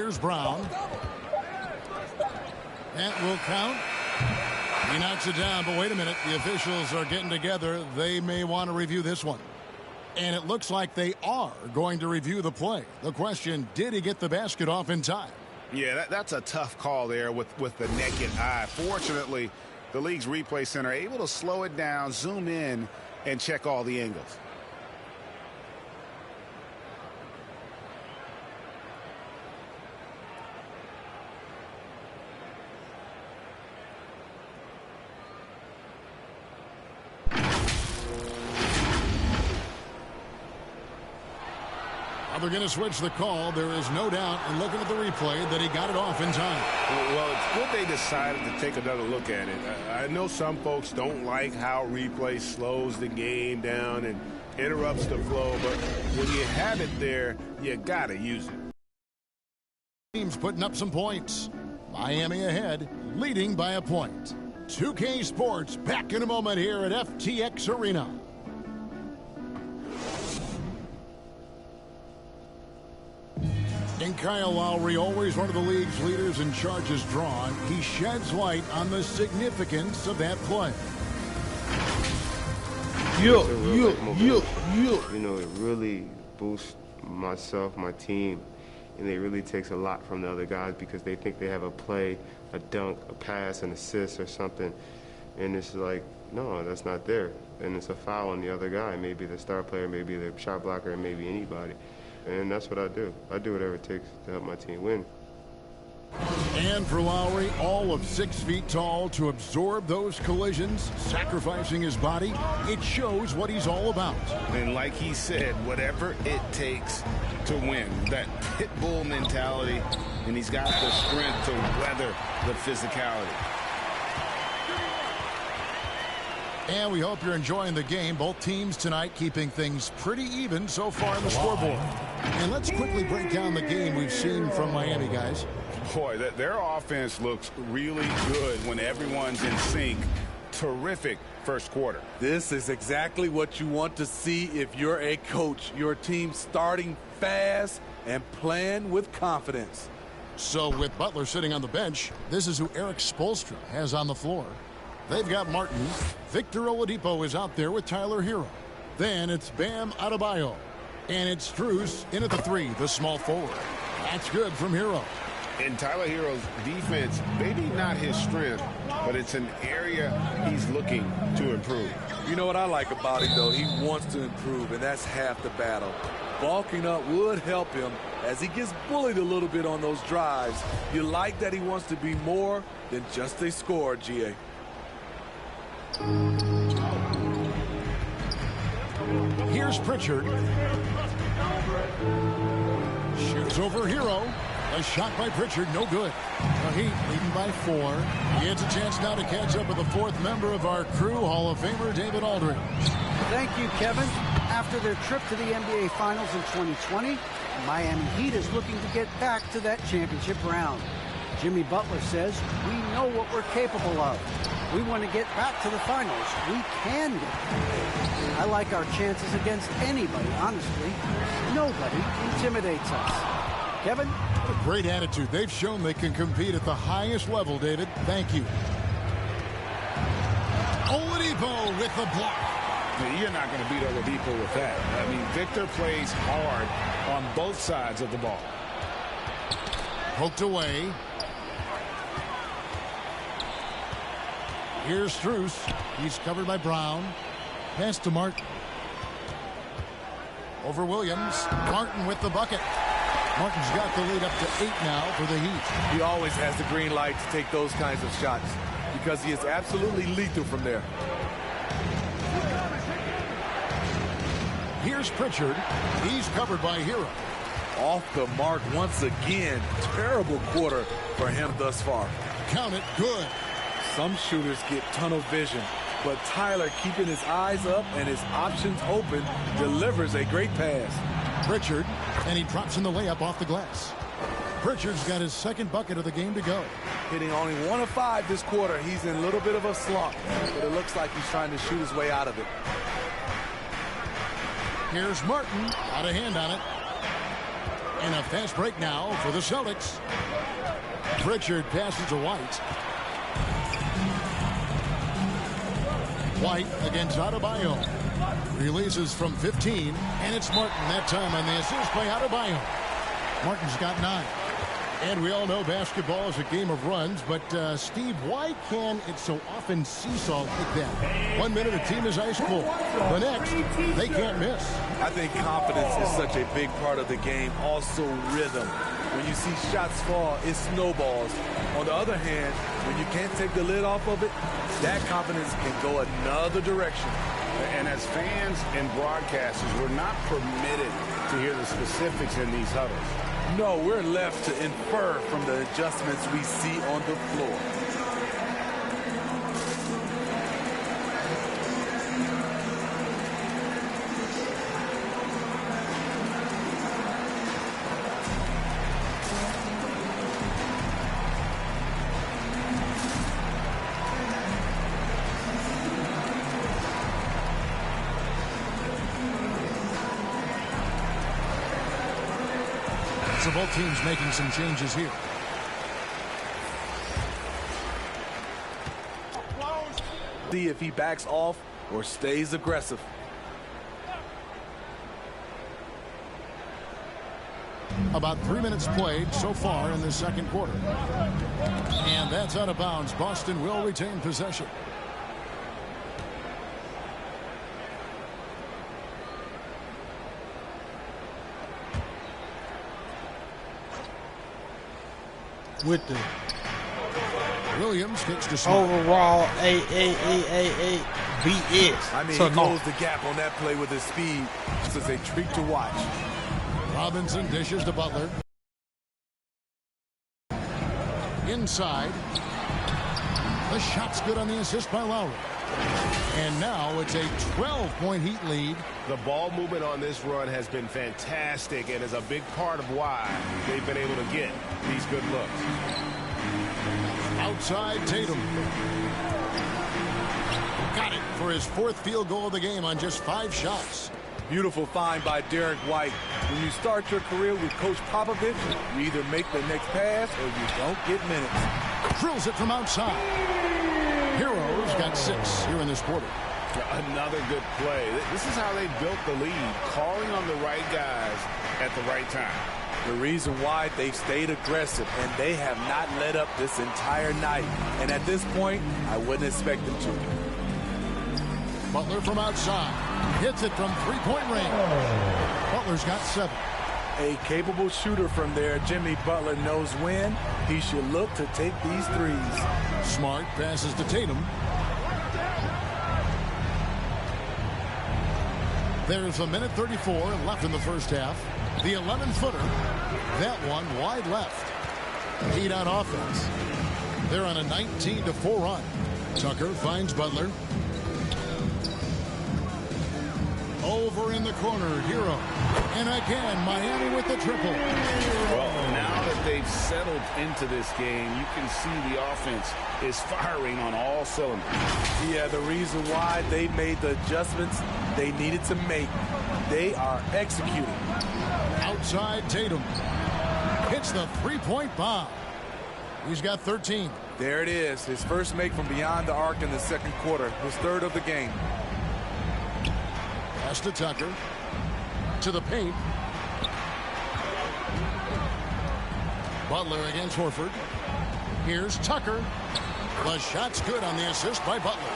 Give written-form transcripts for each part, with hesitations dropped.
Here's Brown. That will count. He knocks it down, but wait a minute. The officials are getting together. They may want to review this one. And it looks like they are going to review the play. The question, did he get the basket off in time? Yeah, that's a tough call there with the naked eye. Fortunately, the league's replay center able to slow it down, zoom in, and check all the angles. They're going to switch the call. There is no doubt, and looking at the replay, that he got it off in time. Well, it's good they decided to take another look at it. I know some folks don't like how replay slows the game down and interrupts the flow, but when you have it there, you got to use it. Teams putting up some points. Miami ahead, leading by a point. 2K Sports back in a moment here at FTX Arena. And Kyle Lowry, always one of the league's leaders in charges drawn, he sheds light on the significance of that play. You know, it really boosts myself, my team, and it really takes a lot from the other guys because they think they have a play, a dunk, a pass, an assist or something, and it's like, no, that's not there. And it's a foul on the other guy, maybe the star player, maybe the shot blocker, and maybe anybody. And that's what I do. I do whatever it takes to help my team win. And for Lowry, all of 6 feet tall, to absorb those collisions, sacrificing his body, it shows what he's all about. And like he said, whatever it takes to win, that pit bull mentality, and he's got the strength to weather the physicality. And we hope you're enjoying the game. Both teams tonight keeping things pretty even so far on the scoreboard. And let's quickly break down the game we've seen from Miami, guys. Boy, their offense looks really good when everyone's in sync. Terrific first quarter. This is exactly what you want to see if you're a coach. Your team starting fast and playing with confidence. So with Butler sitting on the bench, this is who Eric Spoelstra has on the floor. They've got Martin. Victor Oladipo is out there with Tyler Hero. Then it's Bam Adebayo. And it's Strus in at the 3, the small forward. That's good from Hero. And Tyler Hero's defense, maybe not his strength, but it's an area he's looking to improve. You know what I like about him, though? He wants to improve, and that's half the battle. Bulking up would help him as he gets bullied a little bit on those drives. You like that he wants to be more than just a scorer, GA. Here's Pritchard. Shoots over Hero. A shot by Pritchard, no good. The Heat leading by 4. He has a chance now to catch up with the 4th member of our crew, Hall of Famer David Aldridge. Thank you, Kevin. After their trip to the NBA Finals in 2020, the Miami Heat is looking to get back to that championship round. Jimmy Butler says, we know what we're capable of. We want to get back to the finals. We can get there. I like our chances against anybody, honestly. Nobody intimidates us. Kevin? What a great attitude. They've shown they can compete at the highest level, David. Thank you. Oladipo with the block. You're not going to beat Oladipo with that. I mean, Victor plays hard on both sides of the ball. Poked away. Here's Strus. He's covered by Brown. Pass to Martin. Over Williams. Martin with the bucket. Martin's got the lead up to 8 now for the Heat. He always has the green light to take those kinds of shots because he is absolutely lethal from there. Here's Pritchard. He's covered by Hero. Off the mark once again. Terrible quarter for him thus far. Count it, good. Some shooters get tunnel vision, but Tyler, keeping his eyes up and his options open, delivers a great pass. Pritchard, and he drops in the layup off the glass. Pritchard's got his 2nd bucket of the game to go. Hitting only 1 of 5 this quarter. He's in a little bit of a slump, but it looks like he's trying to shoot his way out of it. Here's Martin, out of hand on it. And a fast break now for the Celtics. Pritchard passes to White. White against Adebayo. Releases from 15, and it's Martin that time on the assist by Adebayo. Martin's got 9. And we all know basketball is a game of runs, but Steve, why can it so often seesaw like that? 1 minute a team is ice cold. The next, they can't miss. I think confidence is such a big part of the game. Also rhythm. When you see shots fall, it snowballs. On the other hand, when you can't take the lid off of it, that confidence can go another direction. And as fans and broadcasters, we're not permitted to hear the specifics in these huddles. No, we're left to infer from the adjustments we see on the floor. So both teams making some changes here. See if he backs off or stays aggressive. About 3 minutes played so far in the second quarter. And that's out of bounds. Boston will retain possession. With the Williams gets to Smart. overall BS. I mean, So he closed the gap on that play with his speed. This is a treat to watch. Robinson dishes to Butler. Inside. The shot's good on the assist by Lowry. And now it's a 12-point Heat lead. The ball movement on this run has been fantastic and is a big part of why they've been able to get these good looks. Outside Tatum. Got it for his 4th field goal of the game on just 5 shots. Beautiful find by Derek White. When you start your career with Coach Popovich, you either make the next pass or you don't get minutes. Drills it from outside. Hero's got 6 here in this quarter. Another good play. This is how they built the lead, calling on the right guys at the right time. The reason why they've stayed aggressive and they have not let up this entire night. And at this point, I wouldn't expect them to. Butler from outside. Hits it from 3-point range. Butler's got 7. A capable shooter from there. Jimmy Butler knows when he should look to take these threes. Smart passes to Tatum. There's a minute 34 left in the first half. The 11-footer. That one wide left. Heat on offense. They're on a 19-4 run. Tucker finds Butler. Over in the corner, Hero. And again, Miami with the triple. Well, now that they've settled into this game, you can see the offense is firing on all cylinders. Yeah, the reason why they made the adjustments they needed to make. They are executing. Outside Tatum. Hits the 3-point bomb. He's got 13. There it is. His first make from beyond the arc in the second quarter. His 3rd of the game. Pass to Tucker. To the paint. Butler against Horford. Here's Tucker. The shot's good on the assist by Butler.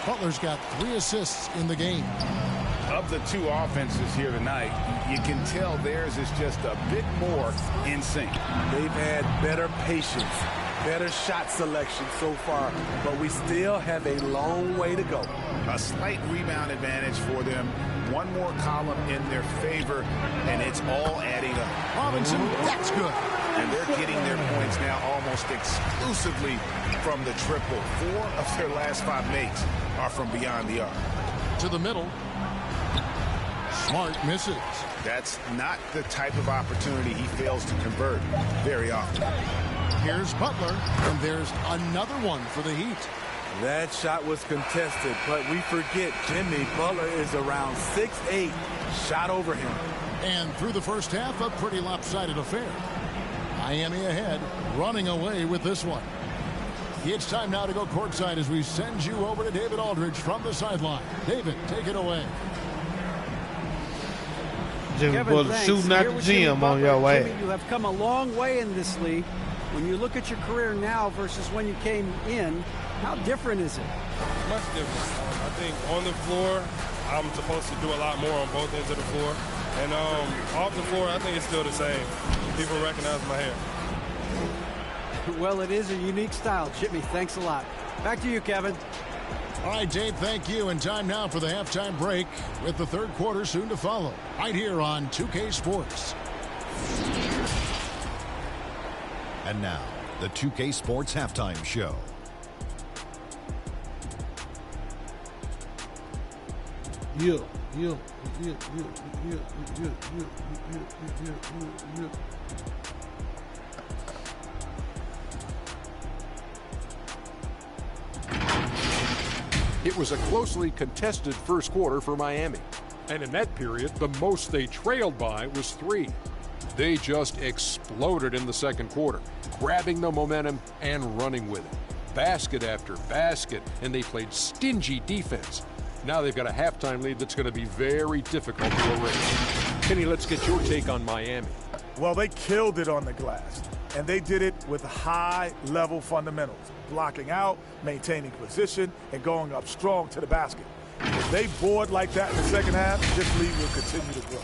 Butler's got 3 assists in the game. Of the 2 offenses here tonight, you can tell theirs is just a bit more in sync. They've had better patience, better shot selection so far, but we still have a long way to go. A slight rebound advantage for them. One more column in their favor, and it's all adding up. Robinson, that's good. And they're getting their points now almost exclusively from the triple. 4 of their last 5 makes are from beyond the arc. To the middle. Smart misses. That's not the type of opportunity he fails to convert very often. Here's Butler, and there's another one for the Heat. That shot was contested, but we forget Jimmy Butler is around 6'8", shot over him. And through the first half, a pretty lopsided affair. Miami ahead, running away with this one. It's time now to go courtside as we send you over to David Aldridge from the sideline. David, take it away. Jimmy Kevin, Butler thanks. shooting at Here the with Jimmy gym on Butler. your way. Jimmy, you have come a long way in this league. When you look at your career now versus when you came in, how different is it? Much different. I think on the floor, I'm supposed to do a lot more on both ends of the floor. And off the floor, I think it's still the same. People recognize my hair. Well, it is a unique style. Jimmy, thanks a lot. Back to you, Kevin. All right, Dave, thank you. And time now for the halftime break with the third quarter soon to follow. Right here on 2K Sports. And now, the 2K Sports Halftime Show. Yeah. It was a closely contested first quarter for Miami. And in that period, the most they trailed by was 3. They just exploded in the second quarter, grabbing the momentum and running with it. Basket after basket, and they played stingy defense. Now they've got a halftime lead that's going to be very difficult to erase. Kenny, let's get your take on Miami. Well, they killed it on the glass, and they did it with high-level fundamentals, blocking out, maintaining position, and going up strong to the basket. If they board like that in the second half, this lead will continue to grow.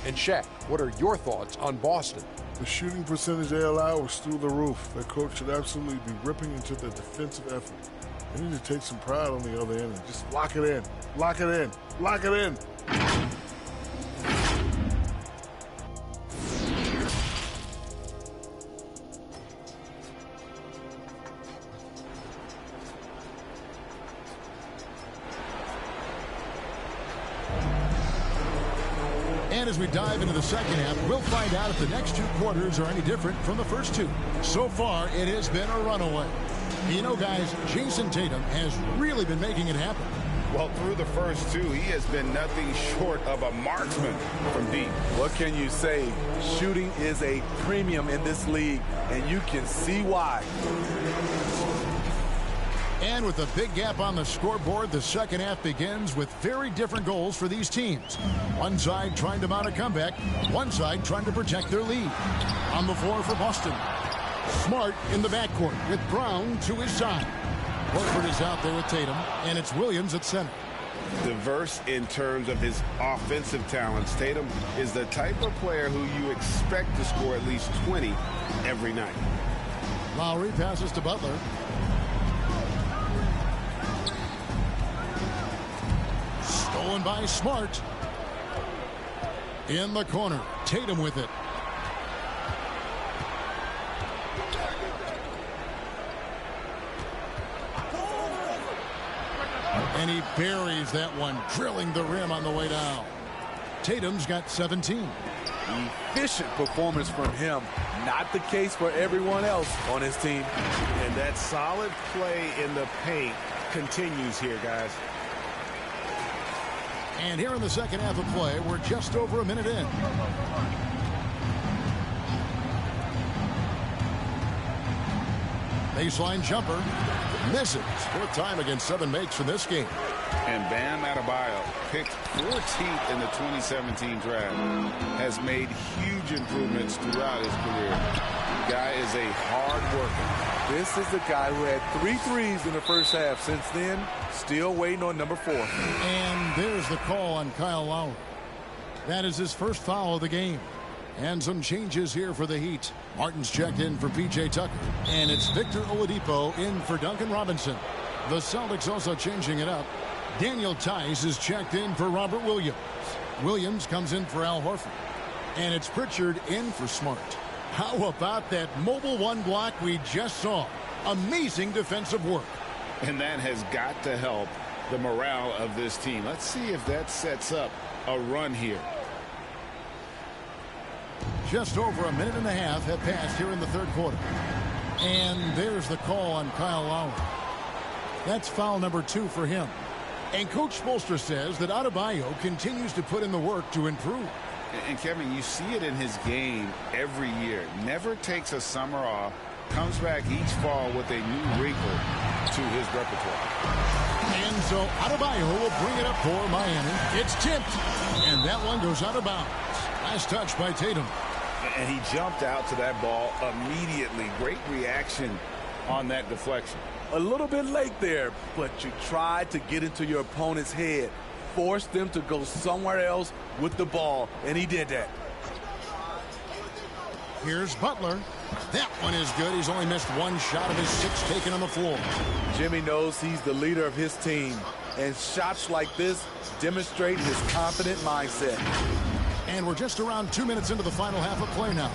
And Shaq, what are your thoughts on Boston? The shooting percentage they allow was through the roof. Their coach should absolutely be ripping into the defensive effort. They need to take some pride on the other end and just lock it in. Lock it in. Lock it in. And as we dive into the second half, we'll find out if the next 2 quarters are any different from the first 2. So far, it has been a runaway. You know, guys, Jason Tatum has really been making it happen. Well, through the first 2, he has been nothing short of a marksman from deep. What can you say? Shooting is a premium in this league, and you can see why. And with a big gap on the scoreboard, the second half begins with very different goals for these teams. One side trying to mount a comeback, one side trying to protect their lead. On the floor for Boston. Smart in the backcourt with Brown to his side. Horford is out there with Tatum, and it's Williams at center. Diverse in terms of his offensive talents. Tatum is the type of player who you expect to score at least 20 every night. Lowry passes to Butler. Stolen by Smart. In the corner, Tatum with it. And he buries that one, drilling the rim on the way down. Tatum's got 17. Efficient performance from him. Not the case for everyone else on his team. And that solid play in the paint continues here, guys. And here in the second half of play, we're just over a minute in. Baseline jumper. Misses. 4th time against 7 makes for this game. And Bam Adebayo, picked 14th in the 2017 draft, has made huge improvements throughout his career. The guy is a hard worker. This is the guy who had 3 threes in the first half. Since then, still waiting on number 4. And there's the call on Kyle Lowry. That is his first foul of the game. And some changes here for the Heat. Martin's checked in for P.J. Tucker. And it's Victor Oladipo in for Duncan Robinson. The Celtics also changing it up. Daniel Tice is checked in for Robert Williams. Williams comes in for Al Horford. And it's Pritchard in for Smart. How about that mobile 1 block we just saw? Amazing defensive work. And that has got to help the morale of this team. Let's see if that sets up a run here. Just over a minute and a half have passed here in the third quarter. And there's the call on Kyle Lowry. That's foul number 2 for him. And Coach Spoelstra says that Adebayo continues to put in the work to improve. And Kevin, you see it in his game every year. Never takes a summer off. Comes back each fall with a new wrinkle to his repertoire. And so Adebayo will bring it up for Miami. It's tipped. And that one goes out of bounds. Nice touch by Tatum. And he jumped out to that ball immediately. Great reaction on that deflection. A little bit late there, but you tried to get into your opponent's head. Force them to go somewhere else with the ball, and he did that. Here's Butler. That one is good. He's only missed 1 shot of his 6 taken on the floor. Jimmy knows he's the leader of his team, and shots like this demonstrate his confident mindset. And we're just around 2 minutes into the final half of play now.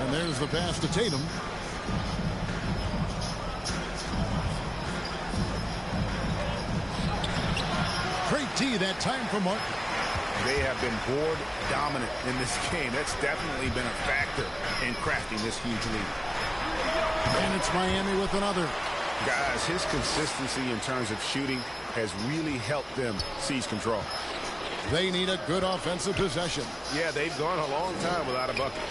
And there's the pass to Tatum. Great D that time for Martin. They have been board dominant in this game. That's definitely been a factor in crafting this huge lead. And it's Miami with another. Guys, his consistency in terms of shooting has really helped them seize control. They need a good offensive possession. Yeah, they've gone a long time without a bucket.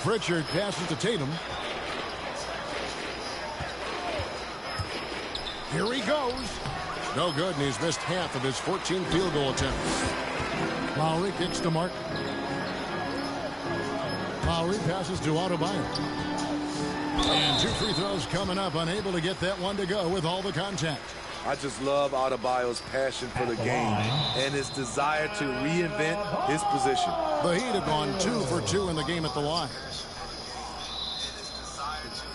Pritchard passes to Tatum. Here he goes. No good, and he's missed half of his 14 field goal attempts. Lowry kicks to Martin. Lowry passes to Adebayo. And 2 free throws coming up, unable to get that one to go with all the contact. I just love Adebayo's passion for the game and his desire to reinvent his position. The Heat have gone 2 for 2 in the game at the line.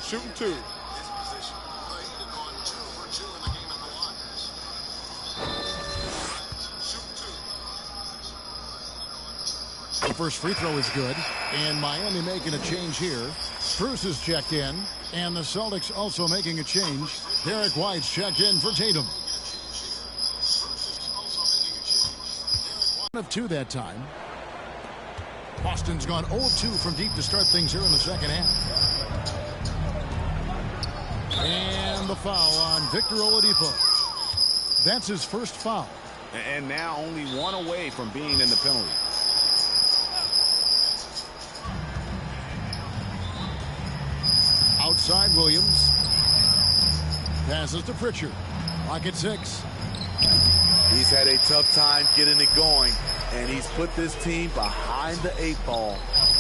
Shooting 2. The first free throw is good, and Miami making a change here. Bruce is checked in, and the Celtics also making a change. Derek White's checked in for Tatum. 1 of 2 that time. Boston's gone 0-2 from deep to start things here in the second half. And the foul on Victor Oladipo. That's his first foul. And now only 1 away from being in the penalty. Outside Williams. Passes to Pritchard. Lock at 6. He's had a tough time getting it going, and he's put this team behind the 8 ball.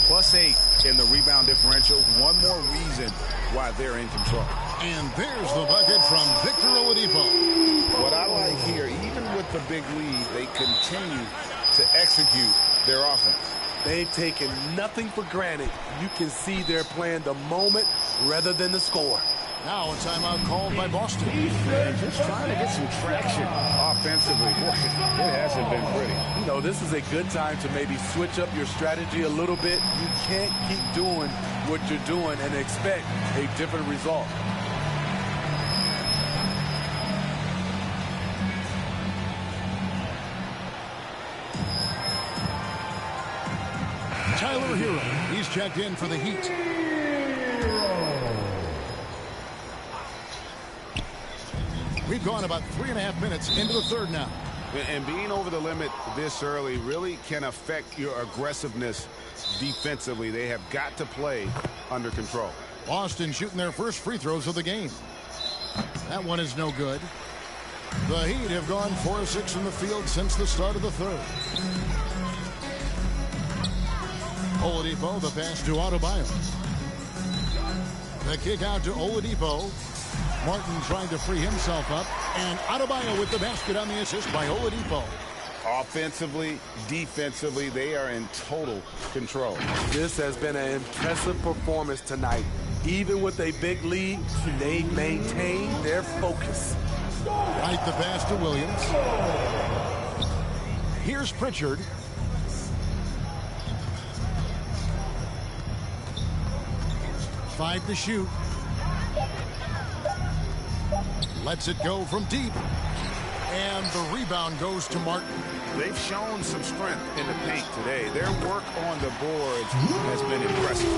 +8 in the rebound differential. One more reason why they're in control. And there's the bucket from Victor Oladipo. What I like here, even with the big lead, they continue to execute their offense. They've taken nothing for granted. You can see they're playing the moment rather than the score. Now a timeout called by Boston. Just trying to get some traction offensively. Boy, it hasn't been pretty. You know, this is a good time to maybe switch up your strategy a little bit. You can't keep doing what you're doing and expect a different result. Tyler Hero, he's checked in for the Heat. We've gone about 3.5 minutes into the third now. And being over the limit this early really can affect your aggressiveness defensively. They have got to play under control. Boston shooting their first free throws of the game. That one is no good. The Heat have gone 4 of 6 from the field since the start of the third. Oladipo, the pass to Adebayo. The kick out to Oladipo. Martin trying to free himself up. And Adebayo with the basket on the assist by Oladipo. Offensively, defensively, they are in total control. This has been an impressive performance tonight. Even with a big lead, they maintain their focus. Right, the pass to Williams. Here's Pritchard. Five to shoot. Lets it go from deep. And the rebound goes to Martin. They've shown some strength in the paint today. Their work on the boards has been impressive.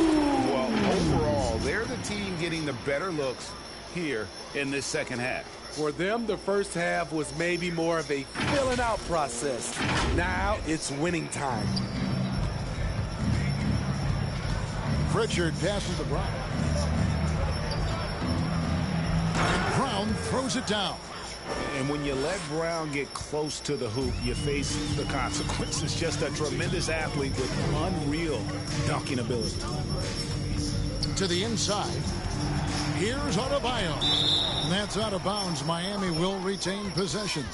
Well, overall, they're the team getting the better looks here in this second half. For them, the first half was maybe more of a filling out process. Now it's winning time. Pritchard passes to Brown. And Brown throws it down. And when you let Brown get close to the hoop, you face the consequences. Just a tremendous athlete with unreal dunking ability. To the inside. Here's Adebayo. And that's out of bounds. Miami will retain possession.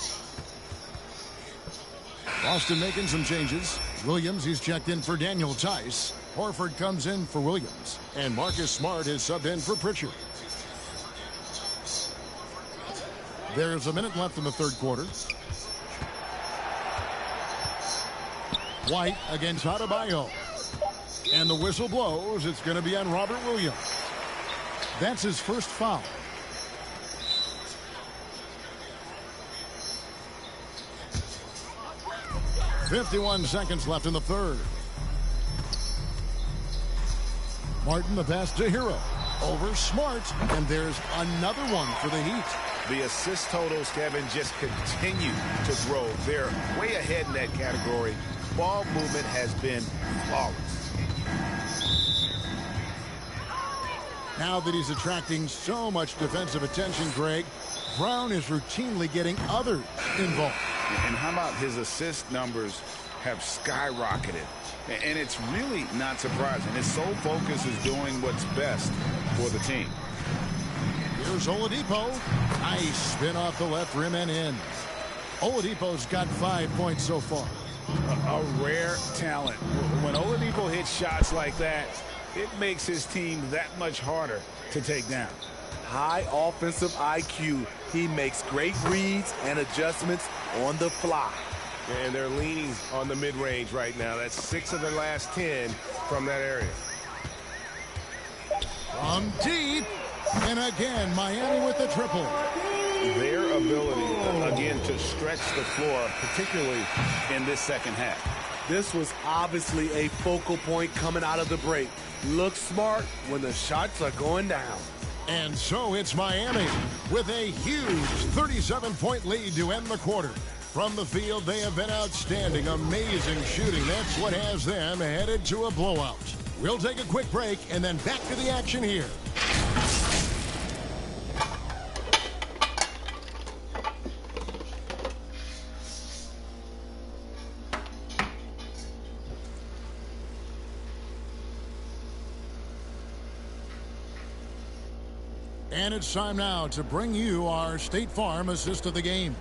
Boston making some changes. Williams, he's checked in for Daniel Tice. Horford comes in for Williams. And Marcus Smart is subbed in for Pritchard. There's a minute left in the third quarter. White against Adebayo. And the whistle blows. It's going to be on Robert Williams. That's his first foul. .51 seconds left in the third. Martin, the pass to Hero. Over Smart. And there's another one for the Heat. The assist totals, Kevin, just continue to grow. They're way ahead in that category. Ball movement has been flawless. Now that he's attracting so much defensive attention, Greg, Brown is routinely getting others involved. And how about his assist numbers have skyrocketed? And it's really not surprising. His sole focus is doing what's best for the team. Here's Oladipo. Nice spin off the left rim and in. Oladipo's got 5 points so far. A rare talent. When Oladipo hits shots like that, it makes his team that much harder to take down. High offensive IQ. He makes great reads and adjustments on the fly. And they're leaning on the mid-range right now. That's 6 of their last 10 from that area. From deep. And again, Miami with the triple. Their ability, again, to stretch the floor, particularly in this second half. This was obviously a focal point coming out of the break. Look smart when the shots are going down. And so it's Miami with a huge 37-point lead to end the quarter. From the field, they have been outstanding. Amazing shooting. That's what has them headed to a blowout. We'll take a quick break and then back to the action here. And it's time now to bring you our State Farm assist of the game.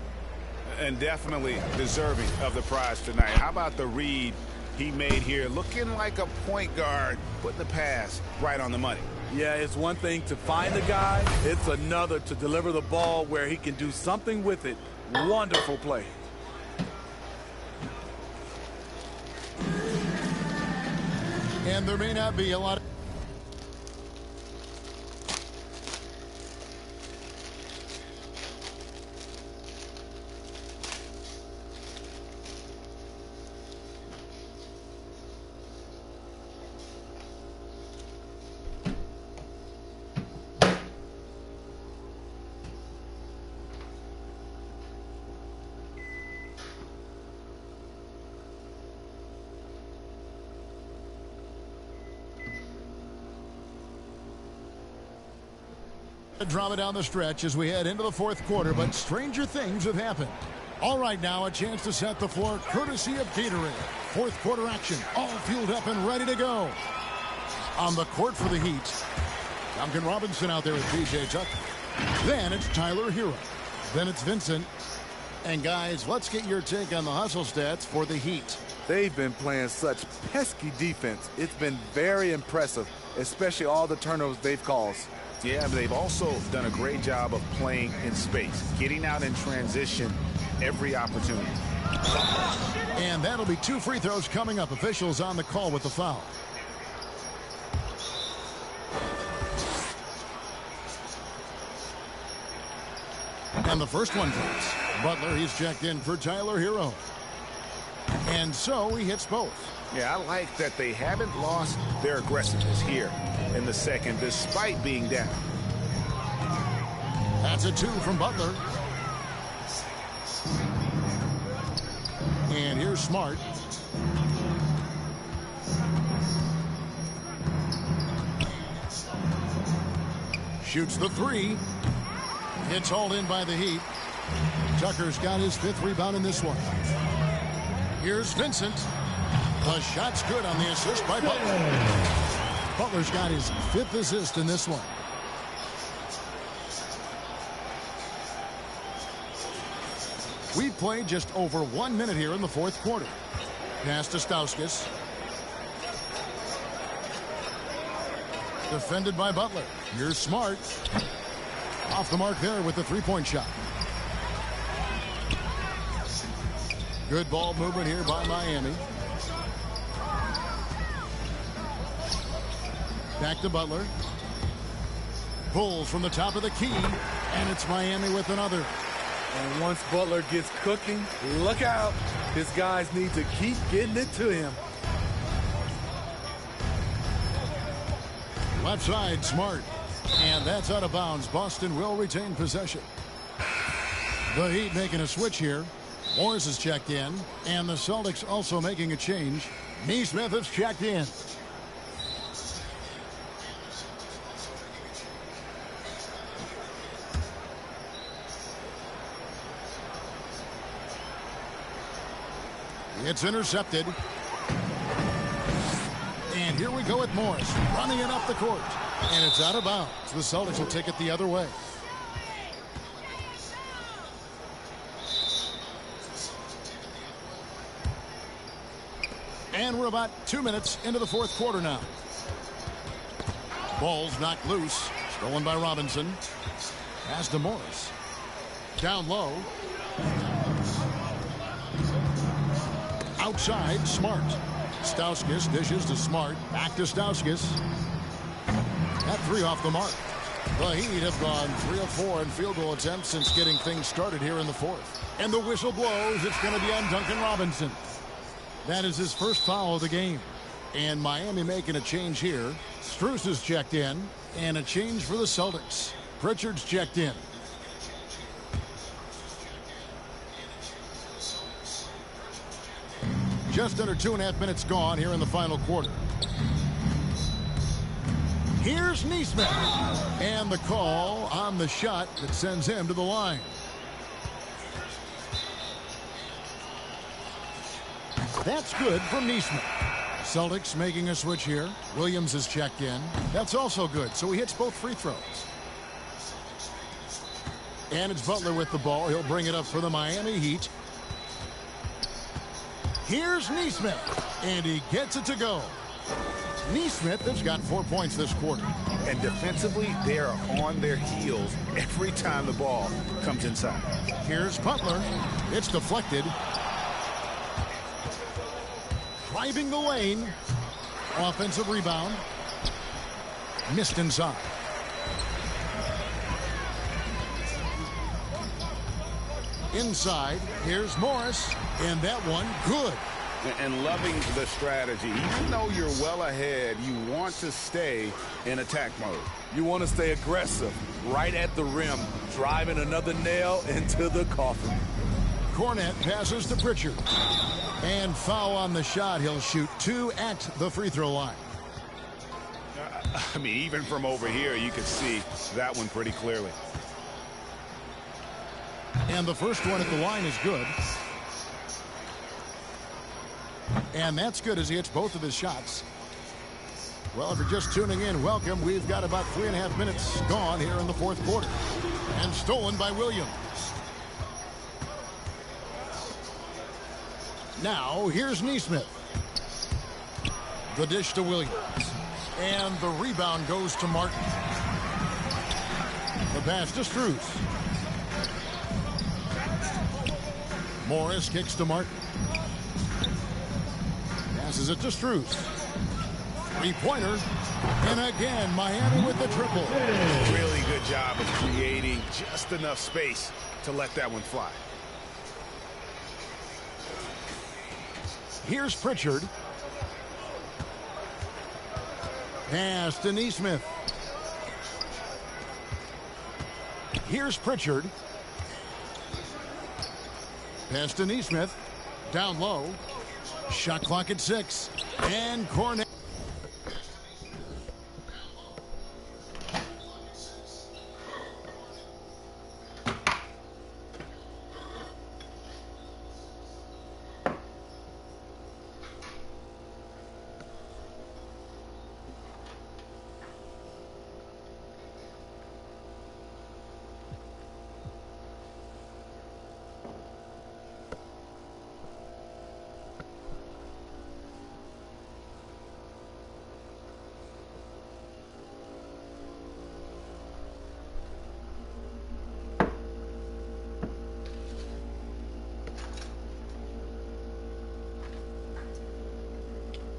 And definitely deserving of the prize tonight. How about the read he made here? Looking like a point guard, putting the pass right on the money. Yeah, it's one thing to find the guy. It's another to deliver the ball where he can do something with it. Wonderful play. And there may not be a lot of... drama down the stretch as we head into the fourth quarter, but stranger things have happened. All right, now a chance to set the floor courtesy of Gatorade. Fourth quarter action, all fueled up and ready to go. On the court for the Heat, Duncan Robinson out there with P.J. Tucker. Then it's Tyler Hero. Then it's Vincent. And guys, let's get your take on the hustle stats for the Heat. They've been playing such pesky defense. It's been very impressive, especially all the turnovers they've caused. Yeah, but they've also done a great job of playing in space, getting out in transition every opportunity. And that'll be 2 free throws coming up. Officials on the call with the foul. And the first one comes. Butler, he's checked in for Tyler Hero. And so he hits both. Yeah, I like that they haven't lost their aggressiveness here in the second, despite being down. That's a 2 from Butler. And here's Smart. Shoots the 3. It's hauled in by the Heat. Tucker's got his 5th rebound in this one. Here's Vincent. The shot's good on the assist by Butler. Butler's got his 5th assist in this one. We've played just over 1 minute here in the 4th quarter. Pass to Stauskas. Defended by Butler. Here's Smart. Off the mark there with the 3-point shot. Good ball movement here by Miami. Back to Butler. Pulls from the top of the key, and it's Miami with another. And once Butler gets cooking, look out. His guys need to keep getting it to him. Left side, Smart. And that's out of bounds. Boston will retain possession. The Heat making a switch here. Morris is checked in. And the Celtics also making a change. Neesmith is checked in. It's intercepted. And here we go with Morris running it up the court. And it's out of bounds. The Celtics will take it the other way. And we're about 2 minutes into the 4th quarter now. Ball's knocked loose. Stolen by Robinson. Pass to Morris. Down low. Outside, Smart. Stauskas dishes to Smart. Back to Stauskas. That 3 off the mark. The Heat have gone 3 of 4 in field goal attempts since getting things started here in the 4th. And the whistle blows. It's going to be on Duncan Robinson. That is his first foul of the game. And Miami making a change here. Strus is checked in. And a change for the Celtics. Pritchard's checked in. Just under 2.5 minutes gone here in the final quarter. Here's Neesmith. And the call on the shot that sends him to the line. That's good from Neesmith. Celtics making a switch here. Williams is checked in. That's also good, so he hits both free throws. And it's Butler with the ball. He'll bring it up for the Miami Heat. Here's Neesmith, and he gets it to go. Neesmith has got 4 points this quarter. And defensively, they are on their heels every time the ball comes inside. Here's Butler. It's deflected. Driving the lane. Offensive rebound. Missed inside. Inside, here's Morris, and that one good. And loving the strategy. Even though you're well ahead, you want to stay in attack mode. You want to stay aggressive, right at the rim, driving another nail into the coffin. Cornette passes to Pritchard. And foul on the shot. He'll shoot 2 at the free throw line. I mean, even from over here, you can see that one pretty clearly. And the first one at the line is good. And that's good as he hits both of his shots. Well, if you're just tuning in, welcome. We've got about 3.5 minutes gone here in the 4th quarter. And stolen by Williams. Now, here's Neesmith. The dish to Williams. And the rebound goes to Martin. The pass to Strus. Morris kicks to Martin. Passes it to Strus. Three-pointer. And again, Miami with the triple. Really good job of creating just enough space to let that one fly. Here's Pritchard. Pass to Neesmith. Here's Pritchard. Pass to Neesmith. Down low. Shot clock at 6. And Cornet.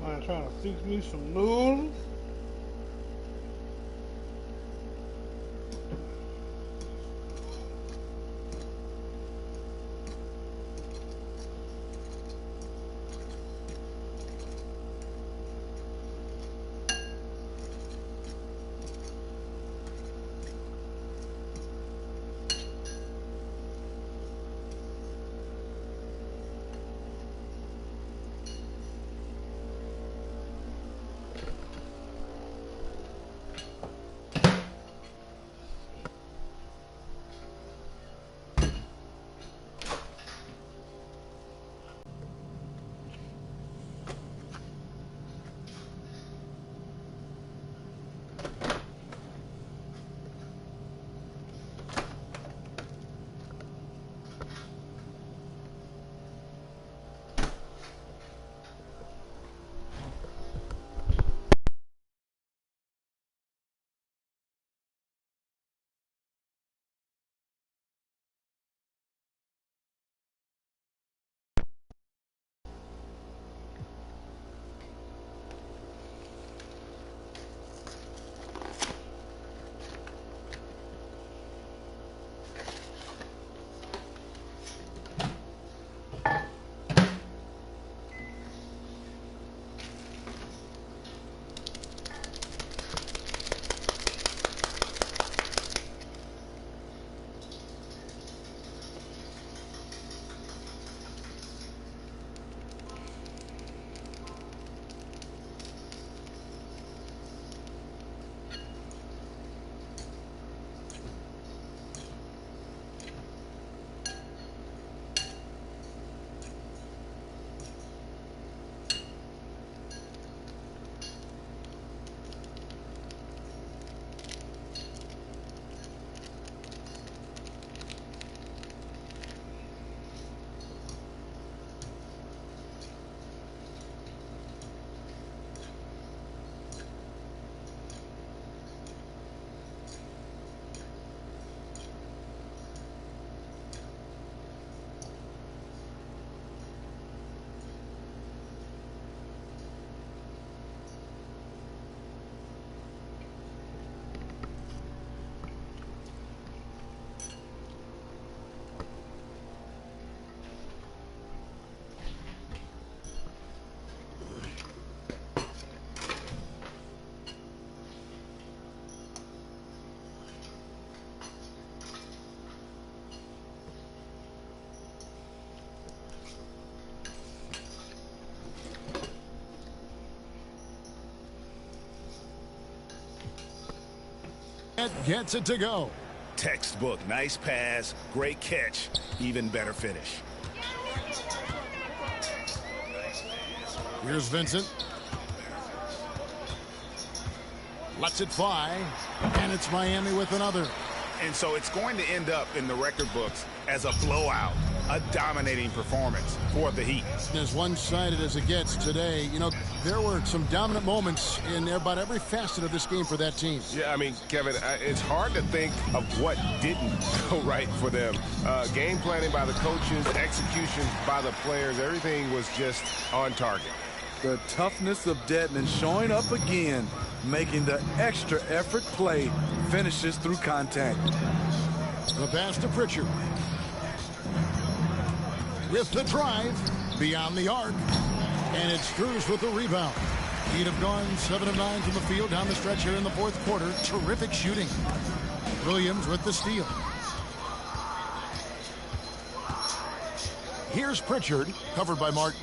I'm trying to fix me some noodles. Gets it to go. Textbook. Nice pass. Great catch. Even better finish. Here's Vincent. Lets it fly. And it's Miami with another. And so it's going to end up in the record books as a blowout, a dominating performance for the Heat. As one-sided as it gets today, you know, there were some dominant moments in about every facet of this game for that team. Yeah, I mean, Kevin, it's hard to think of what didn't go right for them. Game planning by the coaches, execution by the players, everything was just on target. The toughness of Dedmon showing up again, making the extra effort play, finishes through contact. The pass to Pritchard. With the drive, beyond the arc. And it's Drews with the rebound. He'd have gone 7 of 9 from the field down the stretch here in the fourth quarter. Terrific shooting. Williams with the steal. Here's Pritchard, covered by Martin.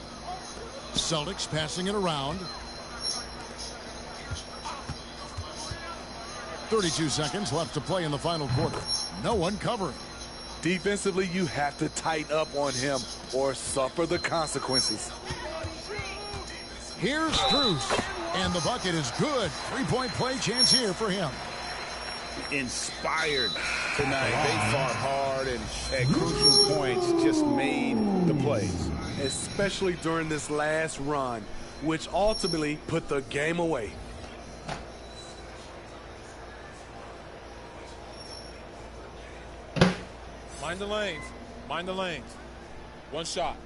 Celtics passing it around. 32 seconds left to play in the final quarter. No one covering. Defensively, you have to tighten up on him or suffer the consequences. Here's Strus, and the bucket is good. Three-point play chance here for him. Inspired tonight. They fought hard and at crucial points just made the plays. Especially during this last run, which ultimately put the game away. Mind the lanes. Mind the lanes. One shot.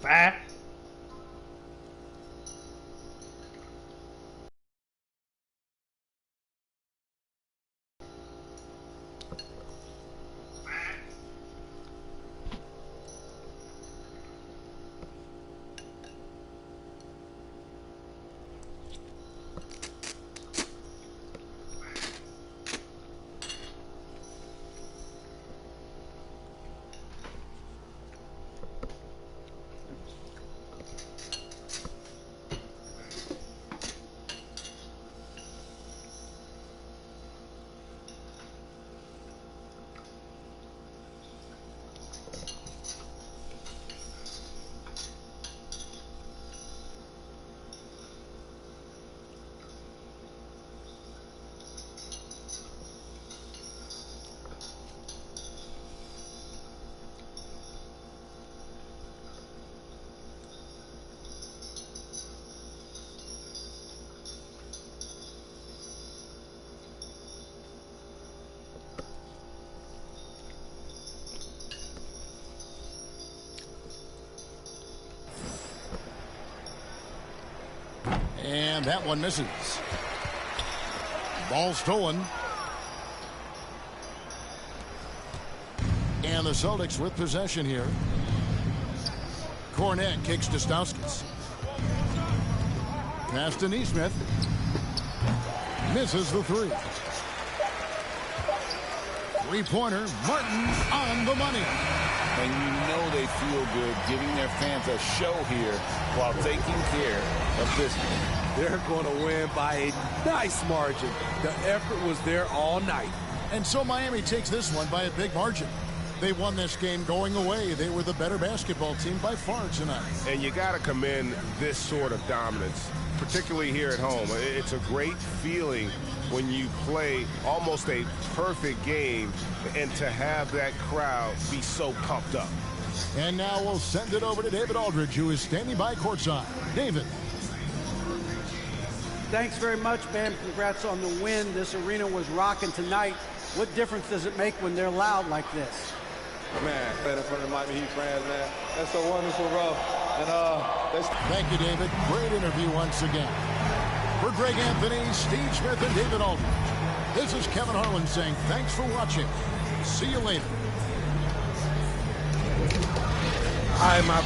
Fat. And that one misses. Ball stolen. And the Celtics with possession here. Cornette kicks to Stauskas. Pass to Neesmith. Misses the three. Three-pointer, Martin on the money. And you know they feel good giving their fans a show here while taking care of business. They're going to win by a nice margin. The effort was there all night. And so Miami takes this one by a big margin. They won this game going away. They were the better basketball team by far tonight. And you got to commend this sort of dominance, particularly here at home. It's a great feeling when you play almost a perfect game and to have that crowd be so pumped up. And now we'll send it over to David Aldridge, who is standing by courtside. David. Thanks very much, Bam. Congrats on the win. This arena was rocking tonight. What difference does it make when they're loud like this? Man, playing in front of the Miami Heat fans, man, that's so wonderful, bro. And Thank you, David. Great interview once again. For Greg Anthony, Steve Smith, and David Aldridge, This is Kevin Harlan saying thanks for watching. See you later. Hi, my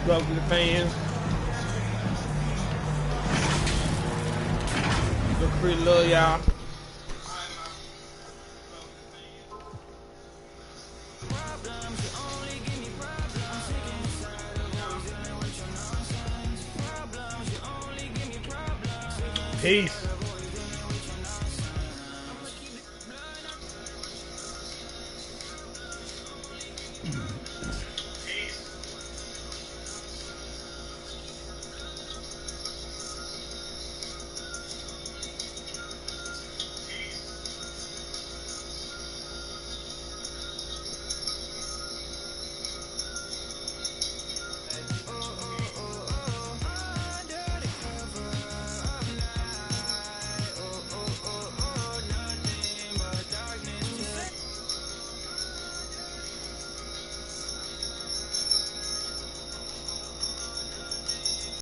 lovely fans. Look, pretty love y'all. Peace.